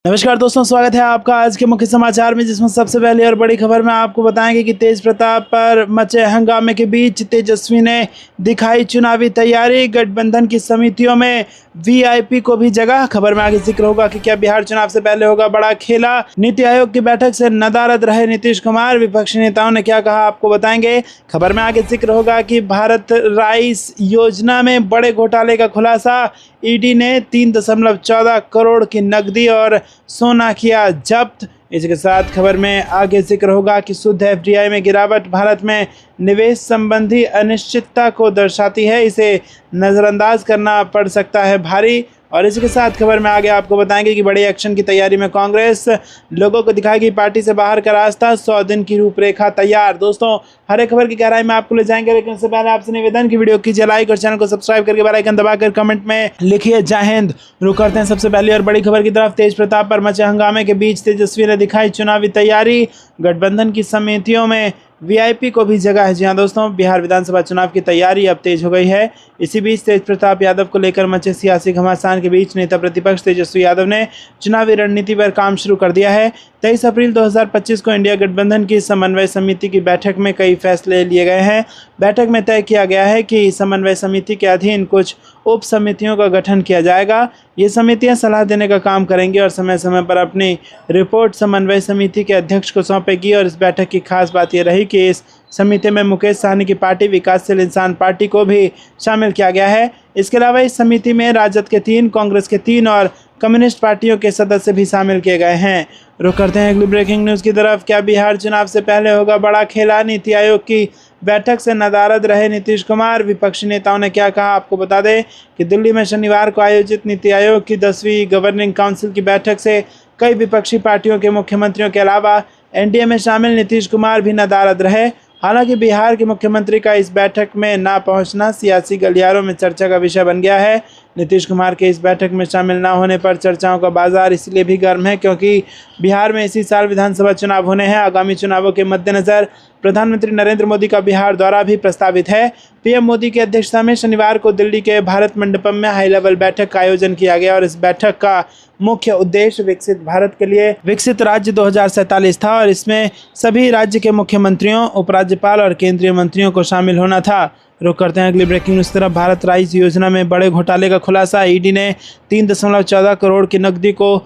नमस्कार दोस्तों, स्वागत है आपका आज के मुख्य समाचार में, जिसमें सबसे पहली और बड़ी खबर में आपको बताएंगे कि तेज प्रताप पर मचे हंगामे के बीच तेजस्वी ने दिखाई चुनावी तैयारी। गठबंधन की समितियों में वीआईपी को भी जगह। खबर में आगे जिक्र होगा कि क्या बिहार चुनाव से पहले होगा बड़ा खेला। नीति आयोग की बैठक से नदारद रहे नीतीश कुमार। विपक्षी नेताओं ने क्या कहा, आपको बताएंगे। खबर में आगे जिक्र होगा कि भारत राइस योजना में बड़े घोटाले का खुलासा। ईडी ने 3.14 करोड़ की नकदी और सोना किया जब्त। इसके साथ खबर में आगे जिक्र होगा कि शुद्ध एफडीआई में गिरावट भारत में निवेश संबंधी अनिश्चितता को दर्शाती है, इसे नज़रअंदाज करना पड़ सकता है भारी। और इसके साथ खबर में आगे आपको बताएंगे कि बड़े एक्शन की तैयारी में कांग्रेस लोगों को दिखाएगी पार्टी से बाहर का रास्ता। 100 दिन की रूपरेखा तैयार। दोस्तों, हर एक खबर की गहराई में आपको ले जाएंगे, लेकिन उससे पहले आपसे निवेदन की वीडियो कीजिए लाइक और चैनल को सब्सक्राइब करके बेल आइकन दबाकर कमेंट में लिखिए जय हिंद। रुक करते हैं सबसे पहली और बड़ी खबर की तरफ। तेज प्रताप पर मचे हंगामे के बीच तेजस्वी ने दिखाई चुनावी तैयारी। गठबंधन की समितियों में वीआईपी को भी जगह है। जी हाँ दोस्तों, बिहार विधानसभा चुनाव की तैयारी अब तेज हो गई है। इसी बीच तेज प्रताप यादव को लेकर मचे सियासी घमासान के बीच नेता प्रतिपक्ष तेजस्वी यादव ने चुनावी रणनीति पर काम शुरू कर दिया है। 23 अप्रैल 2025 को इंडिया गठबंधन की समन्वय समिति की बैठक में कई फैसले लिए गए हैं। बैठक में तय किया गया है कि समन्वय समिति के अधीन कुछ उप समितियों का गठन किया जाएगा। ये समितियां सलाह देने का काम करेंगी और समय समय पर अपनी रिपोर्ट समन्वय समिति के अध्यक्ष को सौंपेगी। और इस बैठक की खास बात यह रही कि इस समिति में मुकेश सहनी की पार्टी विकासशील इंसान पार्टी को भी शामिल किया गया है। इसके अलावा इस समिति में राजद के 3, कांग्रेस के 3 और कम्युनिस्ट पार्टियों के सदस्य भी शामिल किए गए हैं। रुक करते हैं अगली ब्रेकिंग न्यूज़ की तरफ। क्या बिहार चुनाव से पहले होगा बड़ा खेला। नीति आयोग की बैठक से नदारद रहे नीतीश कुमार। विपक्षी नेताओं ने क्या कहा, आपको बता दें कि दिल्ली में शनिवार को आयोजित नीति आयोग की 10वीं गवर्निंग काउंसिल की बैठक से कई विपक्षी पार्टियों के मुख्यमंत्रियों के अलावा एनडीए में शामिल नीतीश कुमार भी नदारद रहे। हालांकि बिहार के मुख्यमंत्री का इस बैठक में ना पहुंचना सियासी गलियारों में चर्चा का विषय बन गया है। नीतीश कुमार के इस बैठक में शामिल ना होने पर चर्चाओं का बाजार इसलिए भी गर्म है क्योंकि बिहार में इसी साल विधानसभा चुनाव होने हैं। आगामी चुनावों के मद्देनज़र प्रधानमंत्री नरेंद्र मोदी का बिहार दौरा भी प्रस्तावित है। पीएम मोदी की अध्यक्षता में शनिवार को दिल्ली के भारत मंडपम में हाई लेवल बैठक का आयोजन किया गया और इस बैठक का मुख्य उद्देश्य विकसित भारत के लिए विकसित राज्य 2047 था और इसमें सभी राज्य के मुख्यमंत्रियों, उपराज्यपाल और केंद्रीय मंत्रियों को शामिल होना था। रुक करते हैं अगली ब्रेकिंग न्यूज़ तरफ। भारत राइस योजना में बड़े घोटाले का खुलासा। ईडी ने 3.14 करोड़ की नकदी को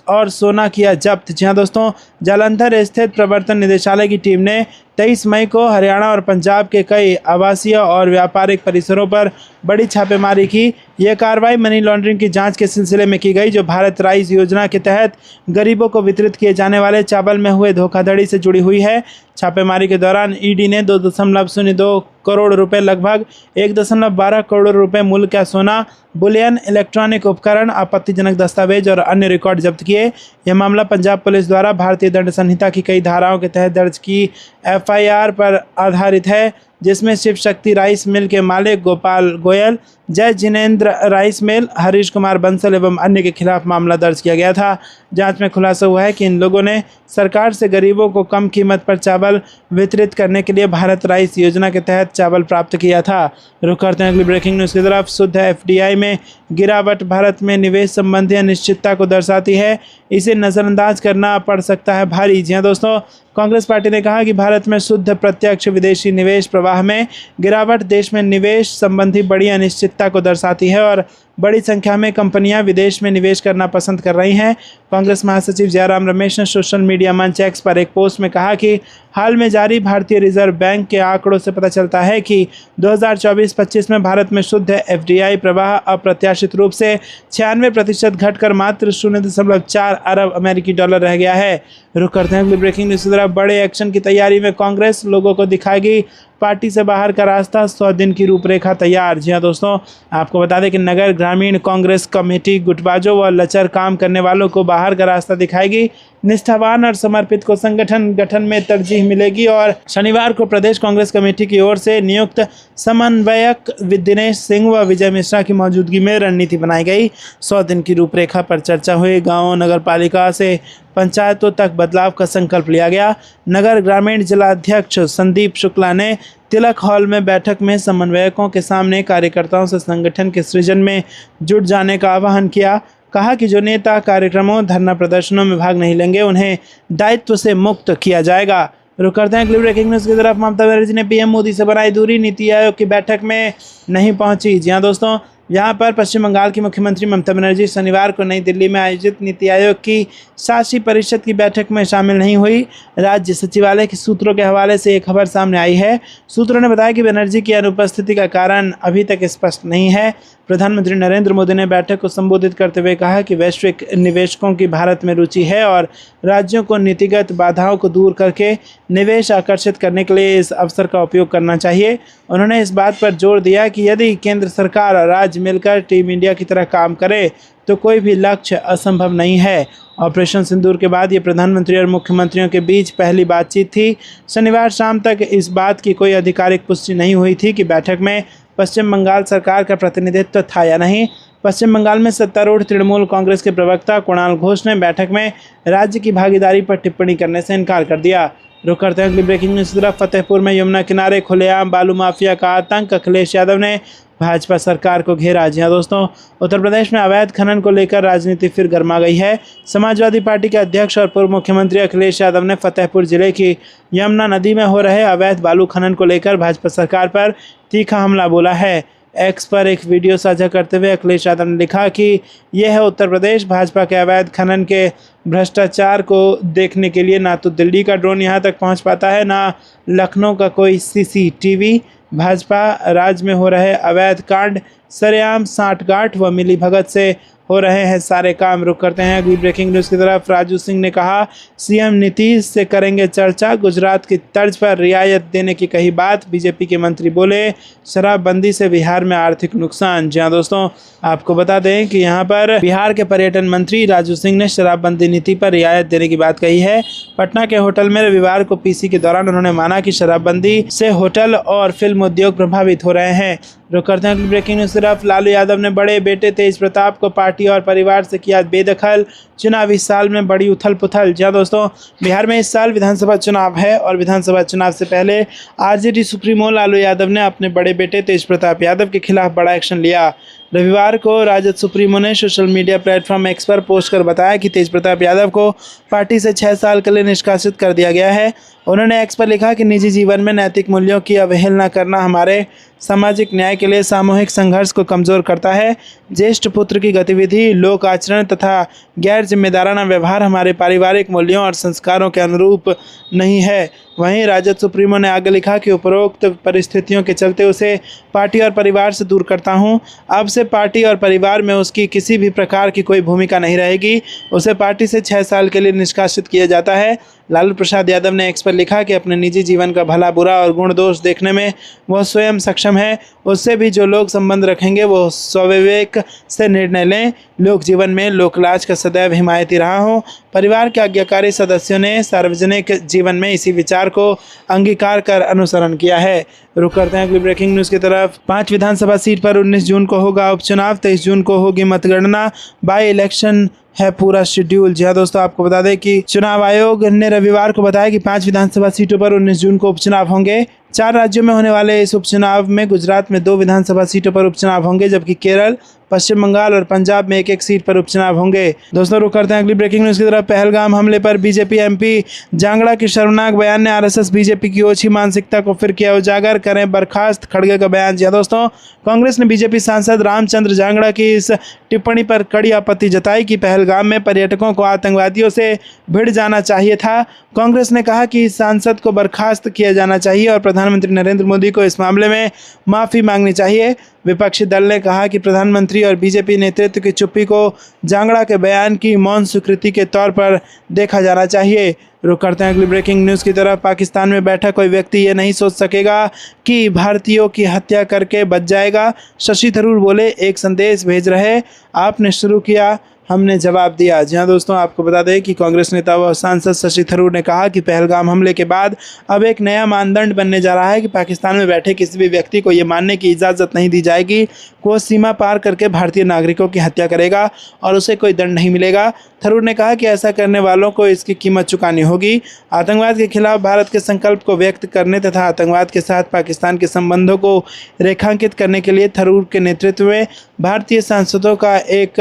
और सोना किया जब्त। जी हाँ दोस्तों, जालंधर स्थित प्रवर्तन निदेशालय की टीम ने 23 मई को हरियाणा और पंजाब के कई आवासीय और व्यापारिक परिसरों पर बड़ी छापेमारी की। यह कार्रवाई मनी लॉन्ड्रिंग की जांच के सिलसिले में की गई, जो भारत राइस योजना के तहत गरीबों को वितरित किए जाने वाले चावल में हुए धोखाधड़ी से जुड़ी हुई है। छापेमारी के दौरान ईडी ने 2.02 करोड़ रुपए, लगभग 1.12 करोड़ रुपए मूल्य का सोना, बुलियन, इलेक्ट्रॉनिक उपकरण, आपत्तिजनक दस्तावेज और अन्य रिकॉर्ड जब्त किए। यह मामला पंजाब पुलिस द्वारा भारतीय दंड संहिता की कई धाराओं के तहत दर्ज की एफआईआर पर आधारित है, जिसमें शिव शक्ति राइस मिल के मालिक गोपाल गोयल, जय जिनेंद्र राइस मिल, हरीश कुमार बंसल एवं अन्य के खिलाफ मामला दर्ज किया गया था। जांच में खुलासा हुआ है कि इन लोगों ने सरकार से गरीबों को कम कीमत पर चावल वितरित करने के लिए भारत राइस योजना के तहत चावल प्राप्त किया था। रुक करते हैं अगली ब्रेकिंग न्यूज़ की तरफ। शुद्ध एफडीआई में गिरावट भारत में निवेश संबंधी अनिश्चितता को दर्शाती है, इसे नज़रअंदाज करना पड़ सकता है भारी। जी हाँ दोस्तों, कांग्रेस पार्टी ने कहा कि भारत में शुद्ध प्रत्यक्ष विदेशी निवेश प्रवाह में गिरावट देश में निवेश संबंधी बड़ी अनिश्चितता को दर्शाती है और बड़ी संख्या में कंपनियां विदेश में निवेश करना पसंद कर रही हैं। कांग्रेस महासचिव जयराम रमेश ने सोशल मीडिया मंच एक्स पर एक पोस्ट में कहा कि हाल में जारी भारतीय रिजर्व बैंक के आंकड़ों से पता चलता है कि 2024-25 में भारत में शुद्ध एफडीआई प्रवाह अप्रत्याशित रूप से 96% घटकर मात्र 0.4 अरब अमेरिकी डॉलर रह गया है। रुक करते हैं अगली ब्रेकिंग न्यूज़ की तरफ। बड़े एक्शन की तैयारी में कांग्रेस लोगों को दिखाएगी पार्टी से बाहर का रास्ता। 100 दिन की रूपरेखा तैयार। जी हाँ दोस्तों, आपको बता दें कि नगर ग्रामीण कांग्रेस कमेटी गुटबाजों व लचर काम करने वालों को बाहर का रास्ता दिखाएगी। निष्ठावान और समर्पित को संगठन गठन में तरजीह मिलेगी और शनिवार को प्रदेश कांग्रेस कमेटी की ओर से नियुक्त समन्वयक दिनेश सिंह व विजय मिश्रा की मौजूदगी में रणनीति बनाई गई। 100 दिन की रूपरेखा पर चर्चा हुई। गाँव नगर पालिका से पंचायतों तक बदलाव का संकल्प लिया गया। नगर ग्रामीण जिलाध्यक्ष संदीप शुक्ला ने तिलक हॉल में बैठक में समन्वयकों के सामने कार्यकर्ताओं से संगठन के सृजन में जुट जाने का आह्वान किया। कहा कि जो नेता कार्यक्रमों धरना प्रदर्शनों में भाग नहीं लेंगे उन्हें दायित्व से मुक्त किया जाएगा। रुक करते हैं अगली ब्रेकिंग न्यूज़ की तरफ। ममता बनर्जी ने पीएम मोदी से बनाई दूरी, नीति आयोग की बैठक में नहीं पहुंची। जी हाँ दोस्तों, यहाँ पर पश्चिम बंगाल की मुख्यमंत्री ममता बनर्जी शनिवार को नई दिल्ली में आयोजित नीति आयोग की शासी परिषद की बैठक में शामिल नहीं हुई। राज्य सचिवालय के सूत्रों के हवाले से एक खबर सामने आई है। सूत्रों ने बताया कि बनर्जी की अनुपस्थिति का कारण अभी तक स्पष्ट नहीं है। प्रधानमंत्री नरेंद्र मोदी ने बैठक को संबोधित करते हुए कहा कि वैश्विक निवेशकों की भारत में रुचि है और राज्यों को नीतिगत बाधाओं को दूर करके निवेश आकर्षित करने के लिए इस अवसर का उपयोग करना चाहिए। उन्होंने इस बात पर जोर दिया कि यदि केंद्र सरकार और राज्य मिलकर टीम इंडिया की तरह काम करे तो कोई भी लक्ष्य असंभव नहीं है। ऑपरेशन सिंदूर के बाद ये प्रधानमंत्री और मुख्यमंत्रियों के बीच पहली बातचीत थी। शनिवार शाम तक इस बात की कोई आधिकारिक पुष्टि नहीं हुई थी कि बैठक में पश्चिम बंगाल सरकार का प्रतिनिधित्व था या नहीं। पश्चिम बंगाल में सत्तारूढ़ तृणमूल कांग्रेस के प्रवक्ता कुणाल घोष ने बैठक में राज्य की भागीदारी पर टिप्पणी करने से इनकार कर दिया। रुक करते हैं अगली ब्रेकिंग न्यूज़ की तरफ। फतेहपुर में यमुना किनारे खुलेआम बालू माफिया का आतंक, अखिलेश यादव ने भाजपा सरकार को घेरा। जी हाँ दोस्तों, उत्तर प्रदेश में अवैध खनन को लेकर राजनीति फिर गर्मा गई है। समाजवादी पार्टी के अध्यक्ष और पूर्व मुख्यमंत्री अखिलेश यादव ने फतेहपुर जिले की यमुना नदी में हो रहे अवैध बालू खनन को लेकर भाजपा सरकार पर तीखा हमला बोला है। एक्स पर एक वीडियो साझा करते हुए अखिलेश यादव ने लिखा कि यह है उत्तर प्रदेश। भाजपा के अवैध खनन के भ्रष्टाचार को देखने के लिए ना तो दिल्ली का ड्रोन यहां तक पहुंच पाता है, ना लखनऊ का कोई सीसीटीवी। भाजपा राज्य में हो रहे अवैध कांड, सरेआम सांठगांठ व मिलीभगत से हो रहे हैं सारे काम। रुक करते हैं अगली ब्रेकिंग न्यूज़ की तरफ। राजू सिंह ने कहा सीएम नीतीश से करेंगे चर्चा, गुजरात की तर्ज पर रियायत देने की कही बात। बीजेपी के मंत्री बोले शराबबंदी से बिहार में आर्थिक नुकसान। जी हाँ दोस्तों, आपको बता दें कि यहाँ पर बिहार के पर्यटन मंत्री राजू सिंह ने शराबबंदी नीति पर रियायत देने की बात कही है। पटना के होटल में रविवार को पीसी के दौरान उन्होंने माना कि शराबबंदी से होटल और फिल्म उद्योग प्रभावित हो रहे हैं। रुक करते हैं ब्रेकिंग न्यूज़ तरफ। लालू यादव ने बड़े बेटे तेज प्रताप को पार्टी और परिवार से किया बेदखल, चुनावी साल में बड़ी उथल पुथल। जी दोस्तों, बिहार में इस साल विधानसभा चुनाव है और विधानसभा चुनाव से पहले आरजेडी सुप्रीमो लालू यादव ने अपने बड़े बेटे तेज प्रताप यादव के खिलाफ बड़ा एक्शन लिया। रविवार को राजद सुप्रीमो ने सोशल मीडिया प्लेटफॉर्म एक्स पर पोस्ट कर बताया कि तेज प्रताप यादव को पार्टी से 6 साल के लिए निष्कासित कर दिया गया है। उन्होंने एक्स पर लिखा कि निजी जीवन में नैतिक मूल्यों की अवहेलना करना हमारे सामाजिक न्याय के लिए सामूहिक संघर्ष को कमज़ोर करता है। ज्येष्ठ पुत्र की गतिविधि, लोक आचरण तथा गैर जिम्मेदाराना व्यवहार हमारे पारिवारिक मूल्यों और संस्कारों के अनुरूप नहीं है। वहीं राजद सुप्रीमो ने आगे लिखा कि उपरोक्त परिस्थितियों के चलते उसे पार्टी और परिवार से दूर करता हूं। अब से पार्टी और परिवार में उसकी किसी भी प्रकार की कोई भूमिका नहीं रहेगी। उसे पार्टी से 6 साल के लिए निष्कासित किया जाता है। लालू प्रसाद यादव ने एक्स पर लिखा कि अपने निजी जीवन का भला बुरा और गुण दोष देखने में वह स्वयं सक्षम है। उससे भी जो लोग संबंध रखेंगे वो स्वविवेक से निर्णय लें। लोक जीवन में लोकलाज का सदैव हिमायती रहा हूँ। परिवार के आज्ञाकारी सदस्यों ने सार्वजनिक जीवन में इसी विचार को अंगीकार कर अनुसरण किया है। रुक करते हैं अगली ब्रेकिंग न्यूज़ की तरफ। 5 विधानसभा सीट पर 19 जून को होगा उपचुनाव, 23 जून को होगी मतगणना, बाई इलेक्शन है पूरा शेड्यूल। जी हाँ दोस्तों, आपको बता दें कि चुनाव आयोग ने रविवार को बताया कि 5 विधानसभा सीटों पर 19 जून को उपचुनाव होंगे। 4 राज्यों में होने वाले इस उपचुनाव में गुजरात में 2 विधानसभा सीटों पर उपचुनाव होंगे, जबकि केरल, पश्चिम बंगाल और पंजाब में 1-1 सीट पर उपचुनाव होंगे। दोस्तों, रुक करते हैं अगली ब्रेकिंग न्यूज़ की तरफ। पहलगाम हमले पर बीजेपी एमपी जांगड़ा की शर्मनाक बयान ने आरएसएस बीजेपी की ओछी मानसिकता को फिर किया उजागर, करें बर्खास्त खड़गे का बयान। जी दोस्तों, कांग्रेस ने बीजेपी सांसद रामचंद्र जांगड़ा की इस टिप्पणी पर कड़ी आपत्ति जताई कि पहलगाम में पर्यटकों को आतंकवादियों से भिड़ जाना चाहिए था। कांग्रेस ने कहा कि इस सांसद को बर्खास्त किया जाना चाहिए और प्रधानमंत्री नरेंद्र मोदी को इस मामले में माफ़ी मांगनी चाहिए। विपक्षी दल ने कहा कि प्रधानमंत्री और बीजेपी नेतृत्व की चुप्पी को जांगड़ा के बयान की मौन स्वीकृति के तौर पर देखा जाना चाहिए। रुक करते हैं अगली ब्रेकिंग न्यूज़ की तरफ। पाकिस्तान में बैठा कोई व्यक्ति ये नहीं सोच सकेगा कि भारतीयों की हत्या करके बच जाएगा। शशि थरूर बोले, एक संदेश भेज रहे, आपने शुरू किया, हमने जवाब दिया। जी हाँ दोस्तों, आपको बता दें कि कांग्रेस नेता व सांसद शशि थरूर ने कहा कि पहलगाम हमले के बाद अब एक नया मानदंड बनने जा रहा है कि पाकिस्तान में बैठे किसी भी व्यक्ति को ये मानने की इजाज़त नहीं दी जाएगी कि वो सीमा पार करके भारतीय नागरिकों की हत्या करेगा और उसे कोई दंड नहीं मिलेगा। थरूर ने कहा कि ऐसा करने वालों को इसकी कीमत चुकानी होगी। आतंकवाद के खिलाफ भारत के संकल्प को व्यक्त करने तथा आतंकवाद के साथ पाकिस्तान के संबंधों को रेखांकित करने के लिए थरूर के नेतृत्व में भारतीय सांसदों का एक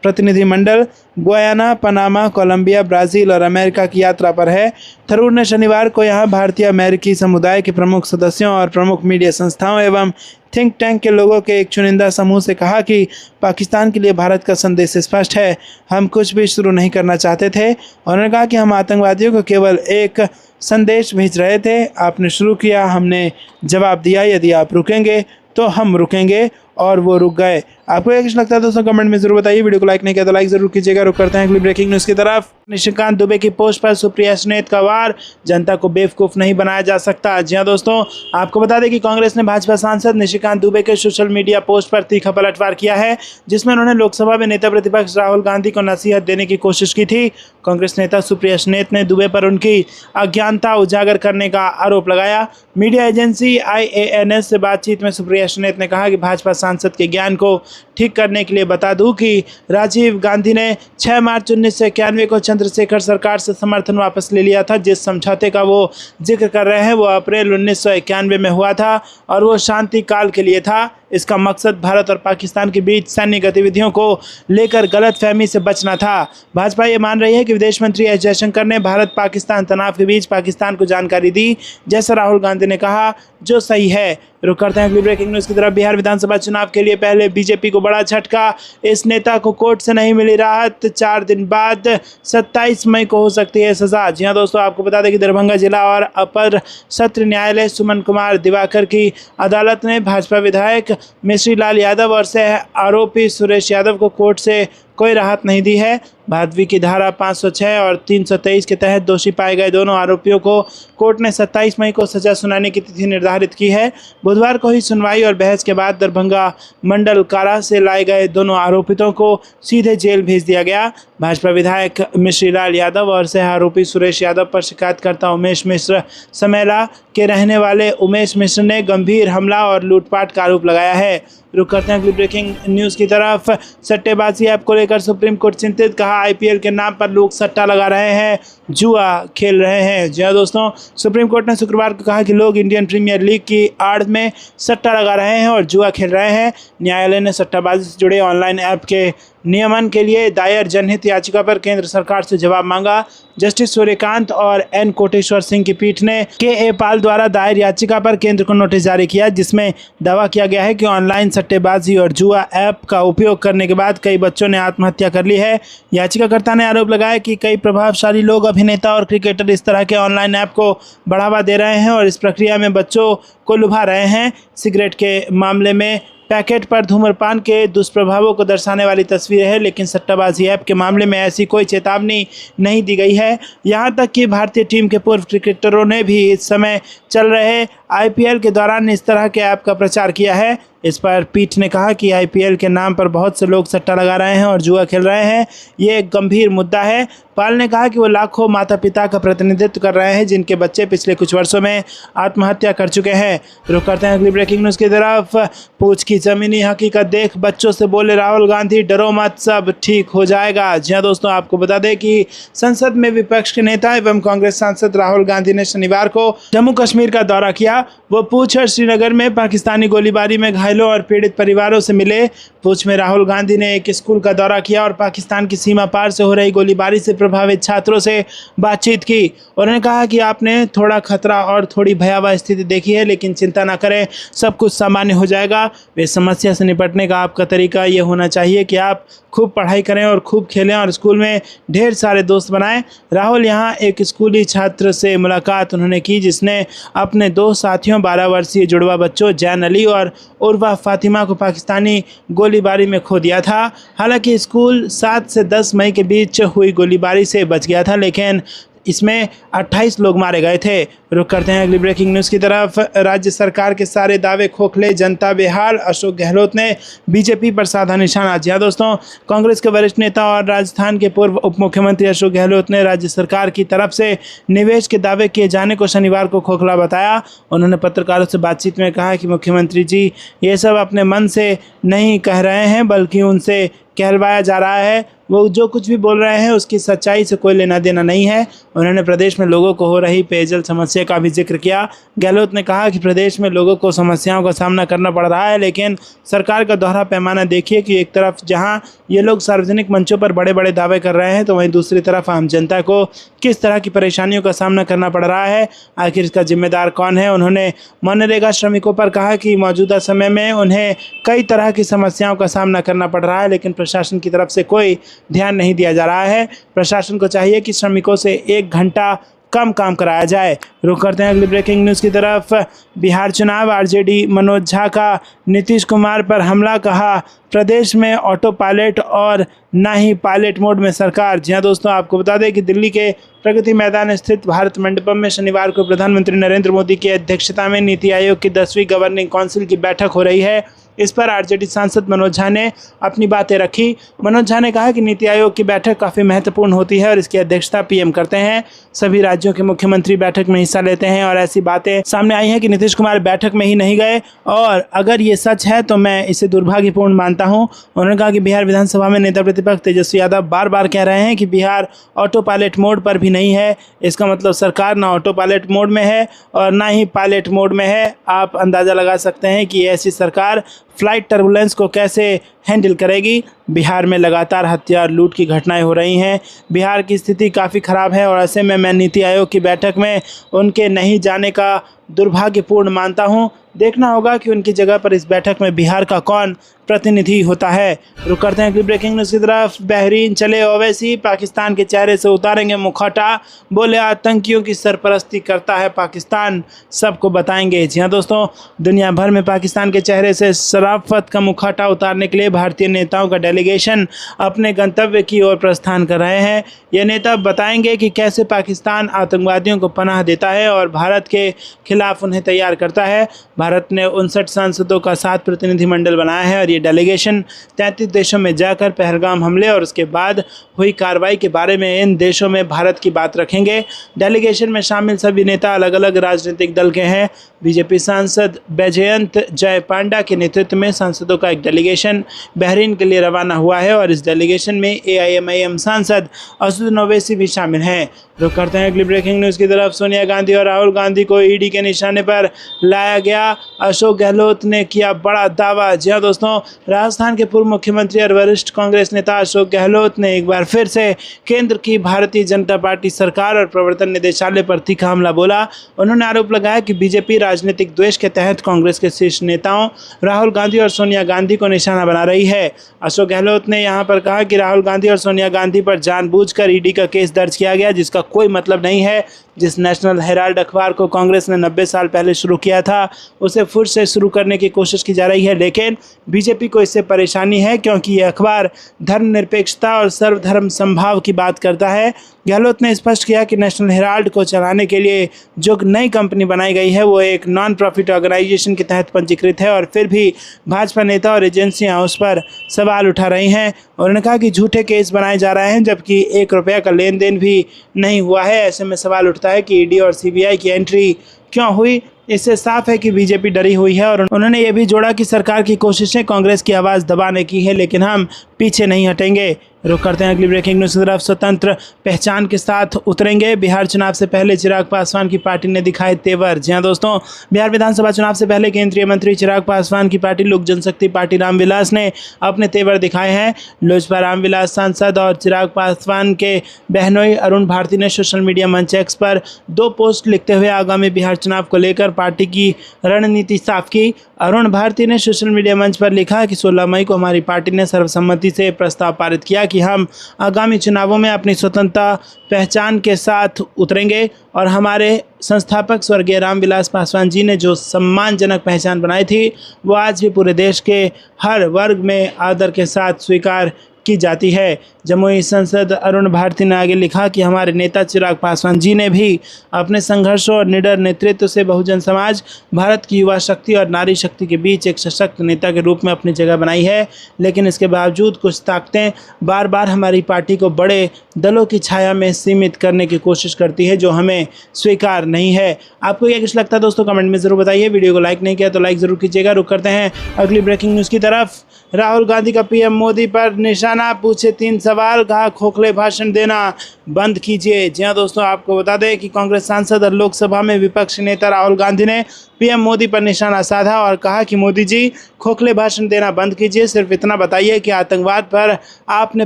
प्रतिनिधिमंडल गुयाना, पनामा, कोलंबिया, ब्राज़ील और अमेरिका की यात्रा पर है। थरूर ने शनिवार को यहां भारतीय अमेरिकी समुदाय के प्रमुख सदस्यों और प्रमुख मीडिया संस्थाओं एवं थिंक टैंक के लोगों के एक चुनिंदा समूह से कहा कि पाकिस्तान के लिए भारत का संदेश स्पष्ट है, हम कुछ भी शुरू नहीं करना चाहते थे। उन्होंने कहा कि हम आतंकवादियों को केवल एक संदेश भेज रहे थे, आपने शुरू किया, हमने जवाब दिया, यदि आप रुकेंगे तो हम रुकेंगे, और वो रुक गए। आपको क्या कुछ लगता है दोस्तों, कमेंट में जरूर बताइए। वीडियो को लाइक नहीं किया तो लाइक जरूर कीजिएगा। रुक करते हैं अगली ब्रेकिंग न्यूज़ की तरफ। निशिकांत दुबे की पोस्ट पर सुप्रिया सुनेत का वार, जनता को बेवकूफ़ नहीं बनाया जा सकता। जी हाँ दोस्तों, आपको बता दें कि कांग्रेस ने भाजपा सांसद निशिकांत दुबे के सोशल मीडिया पोस्ट पर तीखा पलटवार किया है, जिसमें उन्होंने लोकसभा में नेता प्रतिपक्ष राहुल गांधी को नसीहत देने की कोशिश की थी। कांग्रेस नेता सुप्रिया सुनेत ने दुबे पर उनकी अज्ञानता उजागर करने का आरोप लगाया। मीडिया एजेंसी IANS से बातचीत में सुप्रिया सुनेत ने कहा कि भाजपा सांसद के ज्ञान को ठीक करने के लिए बता दूं कि राजीव गांधी ने 6 मार्च 1991 को चंद्रशेखर सरकार से समर्थन वापस ले लिया था। जिस समझौते का वो जिक्र कर रहे हैं वो अप्रैल 1991 में हुआ था और वो शांति काल के लिए था। इसका मकसद भारत और पाकिस्तान के बीच सैन्य गतिविधियों को लेकर गलतफहमी से बचना था। भाजपा ये मान रही है कि विदेश मंत्री एस जयशंकर ने भारत पाकिस्तान तनाव के बीच पाकिस्तान को जानकारी दी, जैसा राहुल गांधी ने कहा, जो सही है। रुक करते हैं अगली ब्रेकिंग न्यूज़ की तरफ। बिहार विधानसभा चुनाव के लिए पहले बीजेपी को बड़ा झटका, इस नेता को कोर्ट से नहीं मिली राहत, 4 दिन बाद 27 मई को हो सकती है सजा। जी हाँ दोस्तों, आपको बता दें कि दरभंगा जिला और अपर सत्र न्यायालय सुमन कुमार दिवाकर की अदालत ने भाजपा विधायक मिश्री लाल यादव और सह आरोपी सुरेश यादव को कोर्ट से कोई राहत नहीं दी है। भादवी की धारा 506 और 323 के तहत दोषी पाए गए दोनों आरोपियों को कोर्ट ने 27 मई को सजा सुनाने की तिथि निर्धारित की है। बुधवार को ही सुनवाई और बहस के बाद दरभंगा मंडल कारा से लाए गए दोनों आरोपितों को सीधे जेल भेज दिया गया। भाजपा विधायक मिश्री लाल यादव और सह आरोपी सुरेश यादव पर शिकायतकर्ता उमेश मिश्र समेला के रहने वाले उमेश मिश्र ने गंभीर हमला और लूटपाट का आरोप लगाया है। रुक करते हैं अगली ब्रेकिंग न्यूज़ की तरफ। सट्टेबाजी ऐप को लेकर सुप्रीम कोर्ट चिंतित, कहा IPL के नाम पर लोग सट्टा लगा रहे हैं, जुआ खेल रहे हैं। जी हाँ दोस्तों, सुप्रीम कोर्ट ने शुक्रवार को कहा कि लोग इंडियन प्रीमियर लीग की आड़ में सट्टा लगा रहे हैं और जुआ खेल रहे हैं। न्यायालय ने सट्टाबाजी से जुड़े ऑनलाइन ऐप के नियमन के लिए दायर जनहित याचिका पर केंद्र सरकार से जवाब मांगा। जस्टिस सूर्यकांत और N कोटेश्वर सिंह की पीठ ने KA पाल द्वारा दायर याचिका पर केंद्र को नोटिस जारी किया, जिसमें दावा किया गया है कि ऑनलाइन सट्टेबाजी और जुआ ऐप का उपयोग करने के बाद कई बच्चों ने आत्महत्या कर ली है। याचिकाकर्ता ने आरोप लगाया कि कई प्रभावशाली लोग, अभिनेता और क्रिकेटर इस तरह के ऑनलाइन ऐप को बढ़ावा दे रहे हैं और इस प्रक्रिया में बच्चों को लुभा रहे हैं। सिगरेट के मामले में पैकेट पर धूम्रपान के दुष्प्रभावों को दर्शाने वाली तस्वीरें हैं, लेकिन सट्टाबाजी ऐप के मामले में ऐसी कोई चेतावनी नहीं दी गई है। यहां तक कि भारतीय टीम के पूर्व क्रिकेटरों ने भी इस समय चल रहे IPL के दौरान इस तरह के ऐप का प्रचार किया है। इस पर पीठ ने कहा कि IPL के नाम पर बहुत से लोग सट्टा लगा रहे हैं और जुआ खेल रहे हैं, ये एक गंभीर मुद्दा है। पाल ने कहा कि वो लाखों माता पिता का प्रतिनिधित्व कर रहे हैं जिनके बच्चे पिछले कुछ वर्षों में आत्महत्या कर चुके हैं। रुक करते हैं अगली ब्रेकिंग न्यूज़ की तरफ। पूछ की ज़मीनी हकीकत देख बच्चों से बोले राहुल गांधी, डरो मत, सब ठीक हो जाएगा। जी हाँ दोस्तों, आपको बता दें कि संसद में विपक्ष के नेता एवं कांग्रेस सांसद राहुल गांधी ने शनिवार को जम्मू कश्मीर का दौरा किया। वो पूछ और श्रीनगर में पाकिस्तानी गोलीबारी में घायलों और पीड़ित परिवारों से मिले। पूछ में राहुल गांधी ने एक स्कूल का दौरा किया और पाकिस्तान की सीमा पार से हो रही गोलीबारी से प्रभावित छात्रों से बातचीत की। उन्होंने कहा कि आपने थोड़ा खतरा और थोड़ी भयावह स्थिति देखी है, लेकिन चिंता न करें, सब कुछ सामान्य हो जाएगा। इस समस्या से निपटने का आपका तरीका ये होना चाहिए कि आप खूब पढ़ाई करें और खूब खेलें और स्कूल में ढेर सारे दोस्त बनाएं। राहुल यहाँ एक स्कूली छात्र से मुलाकात उन्होंने की जिसने अपने 2 साथियों 12 वर्षीय जुड़वा बच्चों जैन अली और उर्वा फातिमा को पाकिस्तानी गोलीबारी में खो दिया था। हालांकि स्कूल 7 से 10 मई के बीच हुई गोलीबारी से बच गया था, लेकिन इसमें 28 लोग मारे गए थे। रुक करते हैं अगली ब्रेकिंग न्यूज़ की तरफ। राज्य सरकार के सारे दावे खोखले, जनता बेहाल, अशोक गहलोत ने बीजेपी पर साधा निशाना। जी हाँ दोस्तों, कांग्रेस के वरिष्ठ नेता और राजस्थान के पूर्व उप मुख्यमंत्री अशोक गहलोत ने राज्य सरकार की तरफ से निवेश के दावे किए जाने को शनिवार को खोखला बताया। उन्होंने पत्रकारों से बातचीत में कहा कि मुख्यमंत्री जी ये सब अपने मन से नहीं कह रहे हैं, बल्कि उनसे कहलवाया जा रहा है। वो जो कुछ भी बोल रहे हैं उसकी सच्चाई से कोई लेना देना नहीं है। उन्होंने प्रदेश में लोगों को हो रही पेयजल समस्या का भी जिक्र किया। गहलोत ने कहा कि प्रदेश में लोगों को समस्याओं का सामना करना पड़ रहा है, लेकिन सरकार का दोहरा पैमाना देखिए कि एक तरफ जहां ये लोग सार्वजनिक मंचों पर बड़े बड़े दावे कर रहे हैं तो वहीं दूसरी तरफ आम जनता को किस तरह की परेशानियों का सामना करना पड़ रहा है। आखिर इसका जिम्मेदार कौन है। उन्होंने मनरेगा श्रमिकों पर कहा कि मौजूदा समय में उन्हें कई तरह की समस्याओं का सामना करना पड़ रहा है, लेकिन प्रशासन की तरफ से कोई ध्यान नहीं दिया जा रहा है। प्रशासन को चाहिए कि श्रमिकों से 1 घंटा कम काम कराया जाए। रुक करते हैं अगली ब्रेकिंग न्यूज़ की तरफ। बिहार चुनाव, आरजेडी मनोज झा का नीतीश कुमार पर हमला, कहा प्रदेश में ऑटो पायलट और ना ही पायलट मोड में सरकार। जी हाँ दोस्तों, आपको बता दें कि दिल्ली के प्रगति मैदान स्थित भारत मंडपम में शनिवार को प्रधानमंत्री नरेंद्र मोदी की अध्यक्षता में नीति आयोग की 10वीं गवर्निंग काउंसिल की बैठक हो रही है। इस पर आरजेडी सांसद मनोज झा ने अपनी बातें रखी। मनोज झा ने कहा कि नीति आयोग की बैठक काफ़ी महत्वपूर्ण होती है और इसकी अध्यक्षता पीएम करते हैं। सभी राज्यों के मुख्यमंत्री बैठक में हिस्सा लेते हैं और ऐसी बातें सामने आई हैं कि नीतीश कुमार बैठक में ही नहीं गए, और अगर ये सच है तो मैं इसे दुर्भाग्यपूर्ण मानता हूं। उन्होंने कहा कि बिहार विधानसभा में नेता प्रतिपक्ष तेजस्वी यादव बार बार कह रहे हैं कि बिहार ऑटो पायलट मोड पर भी नहीं है। इसका मतलब सरकार ना ऑटो पायलट मोड में है और ना ही पायलट मोड में है। आप अंदाज़ा लगा सकते हैं कि ऐसी सरकार फ्लाइट टर्बुलेंस को कैसे हैंडल करेगी। बिहार में लगातार हत्या और लूट की घटनाएं हो रही हैं। बिहार की स्थिति काफ़ी ख़राब है और ऐसे में मैं नीति आयोग की बैठक में उनके नहीं जाने का दुर्भाग्यपूर्ण मानता हूं। देखना होगा कि उनकी जगह पर इस बैठक में बिहार का कौन प्रतिनिधि होता है। रुक करते हैं अगली ब्रेकिंग न्यूज़ की तरफ। बहरीन चले ओवैसी, पाकिस्तान के चेहरे से उतारेंगे मुखौटा, बोले आतंकियों की सरपरस्ती करता है पाकिस्तान, सबको बताएंगे। जी हाँ दोस्तों, दुनिया भर में पाकिस्तान के चेहरे से शराफत का मुखौटा उतारने के लिए भारतीय नेताओं का डेलीगेशन अपने गंतव्य की ओर प्रस्थान कर रहे हैं। ये नेता बताएंगे कि कैसे पाकिस्तान आतंकवादियों को पनाह देता है और भारत के खिलाफ उन्हें तैयार करता है। भारत ने 59 सांसदों का 7 प्रतिनिधिमंडल बनाया है और ये डेलीगेशन 33 देशों में जाकर पहलगाम हमले और उसके बाद हुई कार्रवाई के बारे में इन देशों में भारत की बात रखेंगे। डेलीगेशन में शामिल सभी नेता अलग अलग राजनीतिक दल के हैं। बीजेपी सांसद बैजयंत जय पांडा के नेतृत्व में सांसदों का एक डेलीगेशन बहरीन के लिए रवाना हुआ है और इस डेलीगेशन में AIMIM सांसद असदुद्दीन ओवैसी भी शामिल हैं। रुक करते हैं अगली ब्रेकिंग न्यूज़ की तरफ। सोनिया गांधी और राहुल गांधी को ईडी के निशाने पर लाया गया, अशोक गहलोत ने किया बड़ा दावा। जी हाँ दोस्तों, राजस्थान के पूर्व मुख्यमंत्री और वरिष्ठ कांग्रेस नेता अशोक गहलोत ने एक बार फिर से केंद्र की भारतीय जनता पार्टी सरकार और प्रवर्तन निदेशालय पर तीखा हमला बोला। उन्होंने आरोप लगाया कि बीजेपी राजनीतिक द्वेष के तहत कांग्रेस के शीर्ष नेताओं राहुल गांधी और सोनिया गांधी को निशाना बना रही है। अशोक गहलोत ने यहां पर कहा कि राहुल गांधी और सोनिया गांधी पर जानबूझकर ईडी का केस दर्ज किया गया, जिसका कोई मतलब नहीं है। जिस नेशनल हेराल्ड अखबार को कांग्रेस ने 90 साल पहले शुरू किया था, उसे फिर से शुरू करने की कोशिश की जा रही है, लेकिन बीजेपी को इससे परेशानी है क्योंकि यह अखबार धर्मनिरपेक्षता और सर्वधर्म समभाव की बात करता है। गहलोत ने स्पष्ट किया कि नेशनल हेराल्ड को चलाने के लिए जो नई कंपनी बनाई गई है वो एक नॉन प्रॉफिट ऑर्गेनाइजेशन के तहत पंजीकृत है और फिर भी भाजपा नेता और एजेंसियां उस पर सवाल उठा रही हैं। उन्होंने कहा कि झूठे केस बनाए जा रहे हैं जबकि 1 रुपये का लेन देन भी नहीं हुआ है। ऐसे में सवाल उठता है कि ईडी और सीबीआई की एंट्री क्यों हुई। इससे साफ है कि बीजेपी डरी हुई है और उन्होंने ये भी जोड़ा कि सरकार की कोशिशें कांग्रेस की आवाज़ दबाने की है, लेकिन हम पीछे नहीं हटेंगे। रुक करते हैं अगली ब्रेकिंग न्यूज़ की तरफ। स्वतंत्र पहचान के साथ उतरेंगे, बिहार चुनाव से पहले चिराग पासवान की पार्टी ने दिखाए तेवर। जी हाँ दोस्तों, बिहार विधानसभा चुनाव से पहले केंद्रीय मंत्री चिराग पासवान की पार्टी लोक जनशक्ति पार्टी रामविलास ने अपने तेवर दिखाए हैं। लोजपा रामविलास सांसद और चिराग पासवान के बहनोई अरुण भारती ने सोशल मीडिया मंच एक्स पर 2 पोस्ट लिखते हुए आगामी बिहार चुनाव को लेकर पार्टी की रणनीति साफ की। अरुण भारती ने सोशल मीडिया मंच पर लिखा कि 16 मई को हमारी पार्टी ने सर्वसम्मति से प्रस्ताव पारित किया कि हम आगामी चुनावों में अपनी स्वतंत्रता पहचान के साथ उतरेंगे और हमारे संस्थापक स्वर्गीय रामविलास पासवान जी ने जो सम्मानजनक पहचान बनाई थी वो आज भी पूरे देश के हर वर्ग में आदर के साथ स्वीकार की जाती है। जमुई सांसद अरुण भारती ने आगे लिखा कि हमारे नेता चिराग पासवान जी ने भी अपने संघर्षों और निडर नेतृत्व से बहुजन समाज, भारत की युवा शक्ति और नारी शक्ति के बीच एक सशक्त नेता के रूप में अपनी जगह बनाई है, लेकिन इसके बावजूद कुछ ताकतें बार बार हमारी पार्टी को बड़े दलों की छाया में सीमित करने की कोशिश करती है, जो हमें स्वीकार नहीं है। आपको क्या कुछ लगता है दोस्तों, कमेंट में ज़रूर बताइए। वीडियो को लाइक नहीं किया तो लाइक ज़रूर कीजिएगा। रुक करते हैं अगली ब्रेकिंग न्यूज़ की तरफ। राहुल गांधी का PM मोदी पर निशाना निशाना, पूछे 3 सवाल, कहा खोखले भाषण देना बंद कीजिए। जी हाँ दोस्तों, आपको बता दें कि कांग्रेस सांसद और लोकसभा में विपक्षी नेता राहुल गांधी ने पीएम मोदी पर निशाना साधा और कहा कि मोदी जी खोखले भाषण देना बंद कीजिए। सिर्फ इतना बताइए कि आतंकवाद पर आपने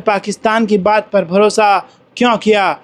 पाकिस्तान की बात पर भरोसा क्यों किया।